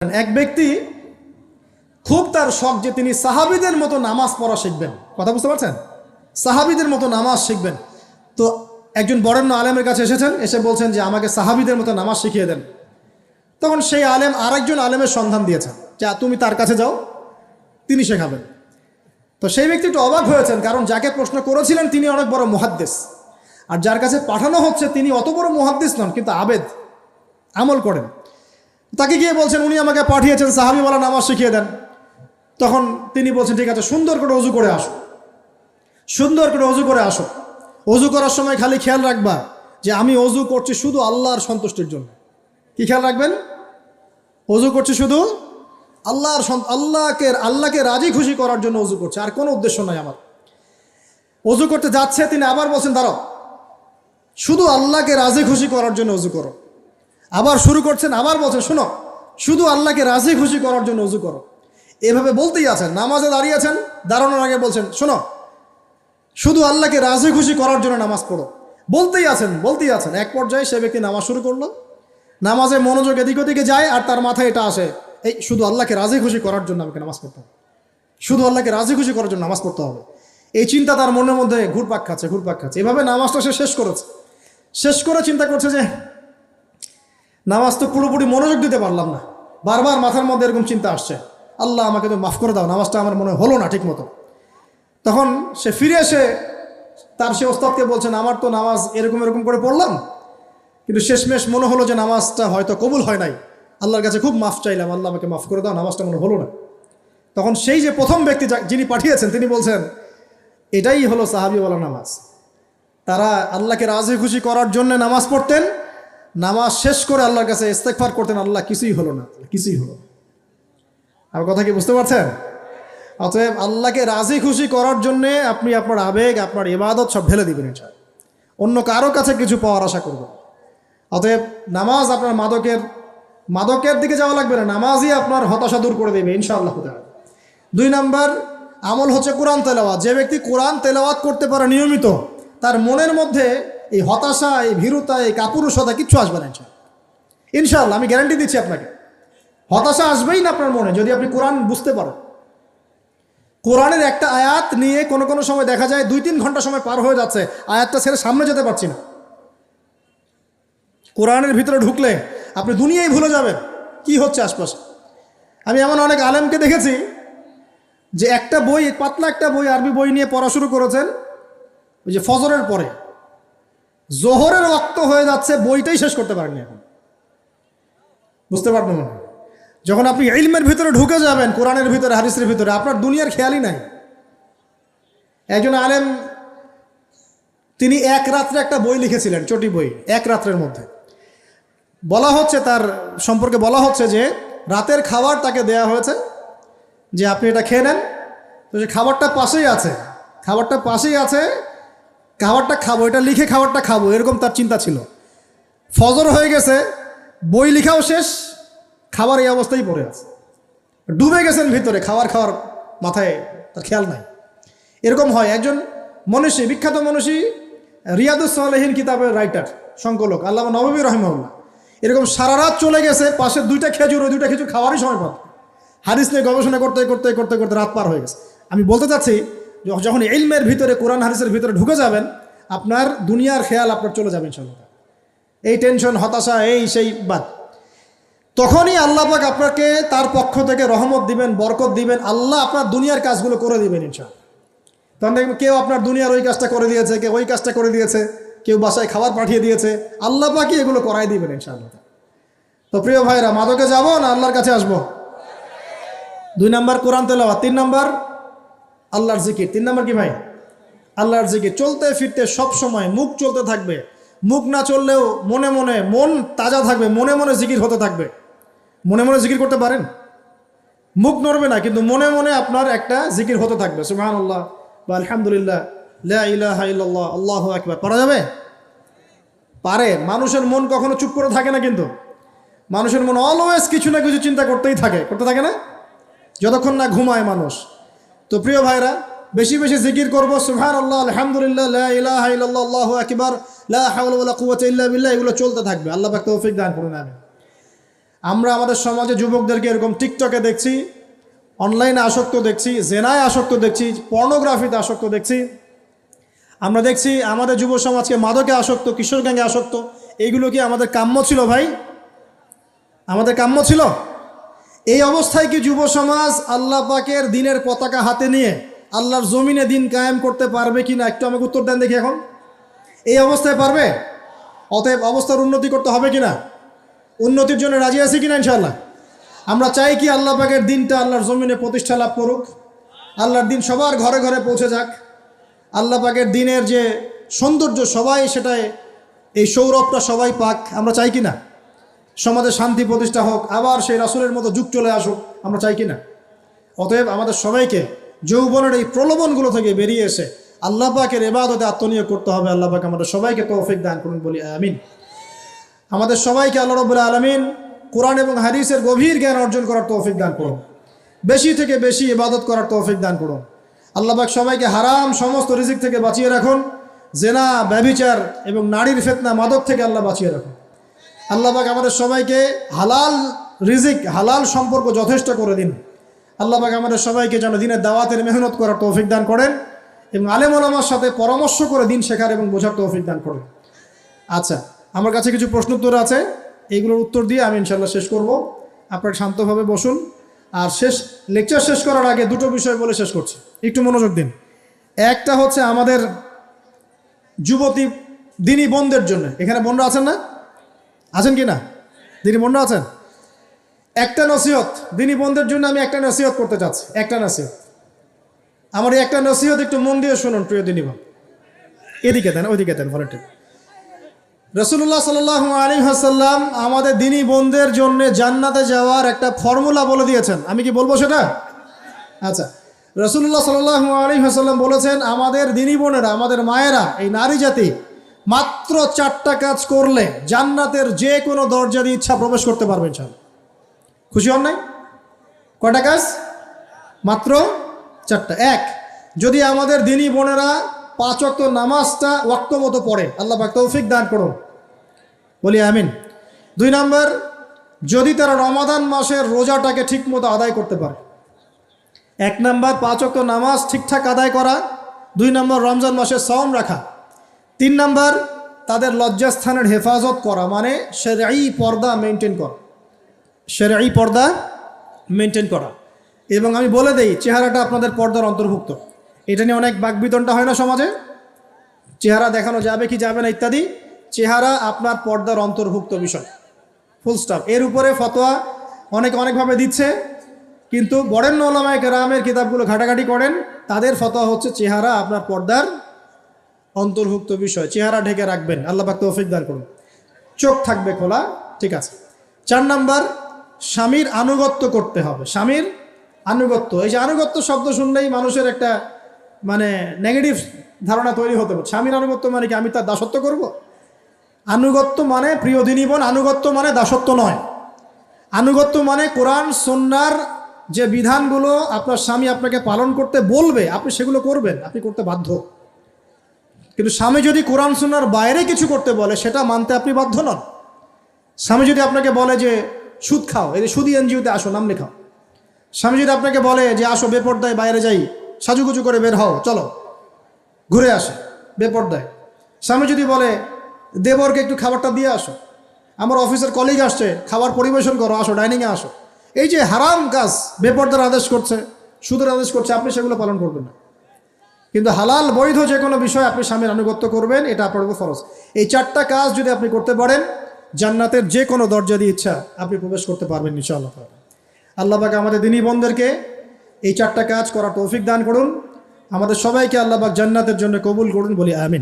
এক ব্যক্তি খুব তার শখ যে তিনি সাহাবীদের মতো নামাজ পড়া শিখবেন। কথা বুঝতে পারছেন? সাহাবীদের মতো নামাজ শিখবেন। তো একজন বরেণ্য আলেমের কাছে এসেছেন, এসে বলছেন যে আমাকে সাহাবীদের মতো নামাজ শিখিয়ে দেন। তখন সেই আলেম আরেকজন আলেমের সন্ধান দিয়েছেন, যা তুমি তার কাছে যাও, তিনি শেখাবেন। তো সেই ব্যক্তি একটু অবাক হয়েছেন, কারণ যাকে প্রশ্ন করেছিলেন তিনি অনেক বড় মুহাদ্দিস, আর যার কাছে পাঠানো হচ্ছে তিনি অত বড় মুহাদ্দিস নন, কিন্তু আবেদ, আমল করেন। তাকে গিয়ে বলছেন উনি আমাকে পাঠিয়েছেন সাহাবীওয়ালা নামাজ শিখিয়ে দেন। তখন তিনি বলছেন ঠিক আছে, সুন্দর করে অজু করে আসো, সুন্দর করে অজু করে আসো। অজু করার সময় খালি খেয়াল রাখবা যে আমি অজু করছি শুধু আল্লাহর সন্তুষ্টির জন্য। কি খেয়াল রাখবেন? অজু করছি শুধু আল্লাহকে রাজি খুশি করার জন্য অজু করছে, আর কোনো উদ্দেশ্য নয় আমার। অজু করতে যাচ্ছে, তিনি আবার বলছেন দাঁড়াও, শুধু আল্লাহকে রাজি খুশি করার জন্য অজু করো। আবার শুরু করছেন, আবার বলছেন শোনো, শুধু আল্লাহকে রাজি খুশি করার জন্য অজু করো। এভাবে বলতেই আছেন, নামাজে দাঁড়িয়েছেন, দাঁড়ানোর আগে বলছেন শোনো, শুধু আল্লাহকে রাজি খুশি করার জন্য নামাজ পড়ো। বলতেই আছেন। এক পর্যায়ে সে ব্যক্তি নামাজ শুরু করলো, নামাজে মনোযোগ এদিক ওদিকে যায়, আর তার মাথায় এটা আসে, এই শুধু আল্লাহকে রাজি খুশি করার জন্য আমাকে নামাজ পড়তে হবে, শুধু আল্লাহকে রাজি খুশি করার জন্য নামাজ পড়তে হবে। এই চিন্তা তার মনের মধ্যে ঘুরপাক খাচ্ছে। এভাবে নামাজটা সে শেষ করে চিন্তা করছে যে নামাজ তো পুরোপুরি মনোযোগ দিতে পারলাম না, বারবার মাথার মধ্যে এরকম চিন্তা আসছে, আল্লাহ আমাকে তো মাফ করে দাও, নামাজটা আমার মনে হলো না ঠিক মতো। তখন সে ফিরে এসে তার সে ওস্তাদকে বলছেন আমার তো নামাজ এরকম করে পড়লাম, কিন্তু শেষমেশ মনে হলো যে নামাজটা হয়তো কবুল হয় নাই, আল্লাহর কাছে খুব মাফ চাইলাম, আল্লাহ আমাকে মাফ করে দাও, নামাজটা মনে হলো না। তখন সেই যে প্রথম ব্যক্তি যিনি পাঠিয়েছেন তিনি বলছেন এটাই হলো সাহাবীওয়ালা নামাজ। তারা আল্লাহকে রাজি খুশি করার জন্য নামাজ পড়তেন, নামাজ শেষ করে আল্লাহর কাছে ইস্তেগফার করতেন, আল্লাহ কিছুই হলো না। আমার কথা কি বুঝতে পারছেন? অতএব আল্লাহকে রাজি খুশি করার জন্যে আপনি আপনার আবেগ, আপনার ইবাদত সব ঢেলে দিবেন, ইনশাআল্লাহ। অন্য কারো কাছে কিছু পাওয়ার আশা করবেন। অতএব নামাজ আপনার মাদকের দিকে যাওয়া লাগবে না, নামাজই আপনার হতাশা দূর করে দেবে ইনশাআল্লাহ। 2 নাম্বার আমল হচ্ছে কোরআন তেলাওয়াত। যে ব্যক্তি কোরআন তেলাওয়াত করতে পারে নিয়মিত, তার মনের মধ্যে এই হতাশা, এই ভীরুতা, এই কাপুরুষতা কিচ্ছু আসবে না ইনশাআল্লাহ। আমি গ্যারান্টি দিচ্ছি আপনাকে, হতাশা আসবেই না আপনার মনে, যদি আপনি কোরআন বুঝতে পারেন। কোরআনের একটা আয়াত নিয়ে কোনো সময় দেখা যায় 2-3 ঘন্টা সময় পার হয়ে যাচ্ছে, আয়াতটা ছেড়ে সামনে যেতে পারছি না। কোরআনের ভিতরে ঢুকলে আপনি দুনিয়ায় ভুলে যাবেন কি হচ্ছে আশপাশে। আমি এমন অনেক আলেমকে দেখেছি যে একটা বই, পাতলা একটা বই, আরবি বই নিয়ে পড়া শুরু করেছেন, ওই যে ফজরের পরে জোহরের ওয়াক্ত হয়ে যাচ্ছে, বইটাই শেষ করতে পারেননি এখন। বুঝতে পারবেন না, যখন আপনি ইলমের ভিতরে ঢুকে যাবেন, কোরআনের ভিতরে, হাদিসের ভিতরে, আপনার দুনিয়ার খেয়ালই নাই। একজন আলেম তিনি এক রাত্রে একটা বই লিখেছিলেন, চটি বই, এক রাত্রের মধ্যে। বলা হচ্ছে, তার সম্পর্কে বলা হচ্ছে যে রাতের খাবার তাকে দেয়া হয়েছে যে আপনি এটা খেয়ে নেন। তো যে খাবারটা পাশেই আছে, খাবারটা খাবো, এটা লিখে খাবারটা খাবো, এরকম তার চিন্তা ছিল। ফজর হয়ে গেছে, বই লিখাও শেষ, খাবার এই অবস্থায় পড়ে আছে, ডুবে গেছেন ভিতরে, খাওয়ার মাথায় তার খেয়াল নাই। এরকম হয়। একজন মনীষী, বিখ্যাত মনীষী, রিয়াদুস সালেহীন কিতাবের রাইটার, সংকলক আল্লামা নববী রাহিমাহুল্লাহ, এরকম সারা রাত চলে গেছে, পাশে 2টা খেজুর, ওই 2টা খেজুর খাওয়ারই সময় পাবে। হাদিস নিয়ে গবেষণা করতে রাত পার হয়ে গেছে। আমি বলতে চাচ্ছি, যখন ইলমের ভিতরে, কোরআন হাদিসের ভিতরে ঢুকে যাবেন, আপনার দুনিয়ার খেয়াল আপনার চলে যাবে ইনশাআল্লাহ। এই টেনশন, হতাশা, এই সেই বাদ, তখনই আল্লাহ পাক আপনাকে তার পক্ষ থেকে রহমত দিবেন, বরকত দিবেন, আল্লাহ আপনার দুনিয়ার কাজগুলো করে দিবেন ইনশাআল্লাহ। তখন দেখবেন কেউ আপনার দুনিয়ার ওই কাজটা করে দিয়েছে, কেউ ওই কাজটা করে দিয়েছে, কেউ বাসায় খাবার পাঠিয়ে দিয়েছে, আল্লাহ পাকই এগুলো করাই দিবেন ইনশাআল্লাহ। তো প্রিয় ভাইরা, মাদকে যাব না আল্লাহর কাছে আসবো? 2 নাম্বার কোরআন তেলাওয়াত, 3 নাম্বার আল্লাহর জিকির। 3 নাম্বার কি ভাই? আল্লাহর জিকির। চলতে ফিরতে সব সময় মুখ চলতে থাকবে, মুখ না চললেও মন তাজা থাকবে, মনে জিকির হতে থাকবে। মনে জিকির করতে পারেন? মুখ নড়বে না, কিন্তু মনে আপনার একটা জিকির হতে থাকবে, সুবহানাল্লাহ বা আলহামদুলিল্লাহ, লা ইলাহা ইল্লাল্লাহ, আল্লাহু আকবার। পারা যাবে? পারে। মানুষের মন কখনো চুপ করে থাকে না, কিন্তু মানুষের মন অলওয়েজ কিছু না কিছু চিন্তা করতে থাকে না, যতক্ষণ না ঘুমায় মানুষ। তো প্রিয় ভাইরা, বেশি জিকির করবো, সুবহানাল্লাহ, আলহামদুলিল্লাহ, লা ইলাহা ইল্লাল্লাহ, আল্লাহু আকবার, লা হাওলা ওয়ালা কুওয়াতা ইল্লা বিল্লাহ, এগুলো চলতে থাকবে। আল্লাহ পাক তৌফিক দান করুন, আমিন। আমরা আমাদের সমাজে যুবকদেরকে এরকম টিকটকে দেখছি, অনলাইনে আসক্ত দেখছি, জেনায় আসক্ত দেখছি, পর্নোগ্রাফিতে আসক্ত দেখছি। আমরা দেখছি আমাদের যুব সমাজকে মাদকে আসক্ত, কিশোর গ্যাংয়ে আসক্ত। এইগুলো কি আমাদের কাম্য ছিল ভাই? আমাদের কাম্য ছিল? এই অবস্থায় কি যুব সমাজ আল্লাহ পাকের দিনের পতাকা হাতে নিয়ে আল্লাহর জমিনে দিন কায়েম করতে পারবে কি না? একটু আমাকে উত্তর দেন দেখি। এখন এই অবস্থায় পারবে? অতএব অবস্থার উন্নতি করতে হবে কিনা? উন্নতির জন্য রাজি আছি কিনা ইনশাআল্লাহ? আমরা চাই কি আল্লাহ পাকের দিনটা আল্লাহর জমিনে প্রতিষ্ঠা লাভ করুক, আল্লাহর দিন সবার ঘরে ঘরে পৌঁছে যাক, আল্লাহ পাকের দিনের যে সৌন্দর্য সবাই সেটাই, এই সৌরভটা সবাই পাক। আমরা চাই কি না? সমাজে শান্তি প্রতিষ্ঠা হোক, আবার সেই রাসূলের মতো যুগ চলে আসুক, আমরা চাই কি না? অতএব আমাদের সবাইকে যৌবনের এই প্রলোভনগুলো থেকে বেরিয়ে এসে আল্লাহ পাকের ইবাদতে আত্মনিয়োগ করতে হবে। আল্লাহ পাক আমাদের সবাইকে তৌফিক দান করুন, বলি আমিন। আমাদের সবাইকে আল্লাহ রাব্বুল আলামিন কোরআন এবং হাদিসের গভীর জ্ঞান অর্জন করার তৌফিক দান করুন, বেশি থেকে বেশি ইবাদত করার তৌফিক দান করুন। আল্লাহ পাক সবাইকে হারাম সমস্ত রিজিক থেকে বাঁচিয়ে রাখুন, জেনা, ব্যভিচার এবং নারীর ফিতনা, মাদক থেকে আল্লাহ বাঁচিয়ে রাখুন। আল্লাহ পাক আমাদের সবাইকে হালাল রিজিক, হালাল সম্পর্ক যথেষ্ট করে দিন। আল্লাহ পাক আমাদের সবাইকে যেন দিনের দাওয়াতের মেহনত করার তৌফিক দান করেন এবং আলেম ওলামার সাথে পরামর্শ করে দিন শেখার এবং বোঝার তৌফিক দান করেন। আচ্ছা, আমার কাছে কিছু প্রশ্ন উত্তর আছে, এইগুলোর উত্তর দিয়ে আমি ইনশাল্লাহ শেষ করব। আপনারা শান্তভাবে বসুন। আর লেকচার শেষ করার আগে দুটো বিষয় বলে শেষ করছি, একটু মনোযোগ দিন। একটা হচ্ছে আমাদের যুবতী দিনী বোনদের জন্য, এখানে বোনরা আছেন না? আছেন কি না? দিনী বোনরা আছেন? একটা নসিহত দিনী বোনদের জন্য আমি একটা নসিহত করতে চাচ্ছি, একটা নসিহত। আমার এই একটা নসিহত একটু মন দিয়ে শুনুন প্রিয় দিনী বোন। এদিকে দেন, ওইদিকে দেন, ভলেন্টিয়ার। রাসূলুল্লাহ সাল্লাল্লাহু আলাইহি ওয়াসাল্লাম আমাদের দিনী বোনদের জন্য জান্নাতে যাওয়ার একটা ফর্মুলা বলে দিয়েছেন। আমি কি বলবো সেটা? আচ্ছা, রাসূলুল্লাহ সাল্লাল্লাহু আলাইহি ওয়াসাল্লাম বলেছেন আমাদের দিনী বোনেরা, আমাদের মায়েরা, এই নারী জাতি মাত্র 4টা কাজ করলে জান্নাতের যে কোনো দরজা দিয়ে ইচ্ছা প্রবেশ করতে পারবেন। খুশি হন নাই? কয়টা কাজ? মাত্র 4টা। এক, যদি আমাদের দিনী বোনেরা 5 ওয়াক্ত নামাজটা ওয়াক্ত মতো পড়ে, আল্লাহ পাক তৌফিক দান করুন, বলি আমিন। 2 নম্বর, যদি তারা রমাদান মাসের রোজাটাকে ঠিক মতো আদায় করতে পারে। 1 নম্বর 5 ওয়াক্ত নামাজ ঠিকঠাক আদায় করা, 2 নম্বর রমজান মাসে সওম রাখা, 3 নম্বর তাদের লজ্জাস্থানের হেফাজত করা, মানে শরঈ পর্দা মেনটেন করা, শরঈ পর্দা মেনটেন করা। এবং আমি বলে দেই, চেহারাটা আপনাদের পর্দার অন্তর্ভুক্ত। এটা নিয়ে অনেক বাকবিতণ্ডা হয় না সমাজে, চেহারা দেখানো যাবে কি যাবে না ইত্যাদি। চেহারা আপনার পর্দার অন্তর্ভুক্ত বিষয়, ফুল স্টপ। এর উপরে ফতোয়া অনেকভাবে দিচ্ছে, কিন্তু বরেণ্য উলামায়ে কেরামের কিতাবগুলো ঘাটাঘাটি করেন, তাদের ফতোয়া হচ্ছে চেহারা আপনার পর্দার অন্তর্ভুক্ত বিষয়, চেহারা ঢেকে রাখবেন। আল্লাহ পাক তৌফিক দান করুন। চোখ থাকবে খোলা, ঠিক আছে। 4 নম্বর, স্বামীর আনুগত্য করতে হবে। স্বামীর আনুগত্য, এই যে আনুগত্য শব্দ শুনলেই মানুষের একটা মানে নেগেটিভ ধারণা তৈরি হতে পারে। স্বামীর আনুগত্য মানে কি আমি তার দাসত্ব করব? আনুগত্য মানে, প্রিয় দিনী বোন, আনুগত্য মানে দাসত্ব নয়। আনুগত্য মানে কোরআন সুন্নাহর যে বিধানগুলো আপনার স্বামী আপনাকে পালন করতে বলবে, আপনি সেগুলো করবেন, আপনি করতে বাধ্য। কিন্তু স্বামী যদি কোরআন সুন্নাহর বাইরে কিছু করতে বলে, সেটা মানতে আপনি বাধ্য নন। স্বামী যদি আপনাকে বলে যে সুদ খাও, এই সুদী এনজিওতে আসো, নাম লেখাও। স্বামী যদি আপনাকে বলে যে আসো বেপর্দায় বাইরে যাই, সাজুগুজু করে বের হও, চলো ঘুরে আসে বেপর্দায়। স্বামী যদি বলে দেবরকে একটু খাবারটা দিয়ে আসো, আমার অফিসের কলিগ আসছে, খাবার পরিবেশন করো, আসো ডাইনিংয়ে আসো। এই যে হারাম কাজ, বেপর্দার আদেশ করছে, সুদের আদেশ করছে, আপনি সেগুলো পালন করবেন না। কিন্তু হালাল বৈধ যে কোনো বিষয় আপনি স্বামীর আনুগত্য করবেন, এটা আপনার উপর ফরজ। এই 4টা কাজ যদি আপনি করতে পারেন, জান্নাতের যে কোনো দরজা দিয়ে ইচ্ছা আপনি প্রবেশ করতে পারবেন ইনশাআল্লাহ। আল্লাহ পাক আমাদের দিনী বোনদেরকে এই 4টা কাজ করার তৌফিক দান করুন। আমাদের সবাইকে আল্লাহ পাক জান্নাতের জন্য কবুল করুন, বলি আমিন।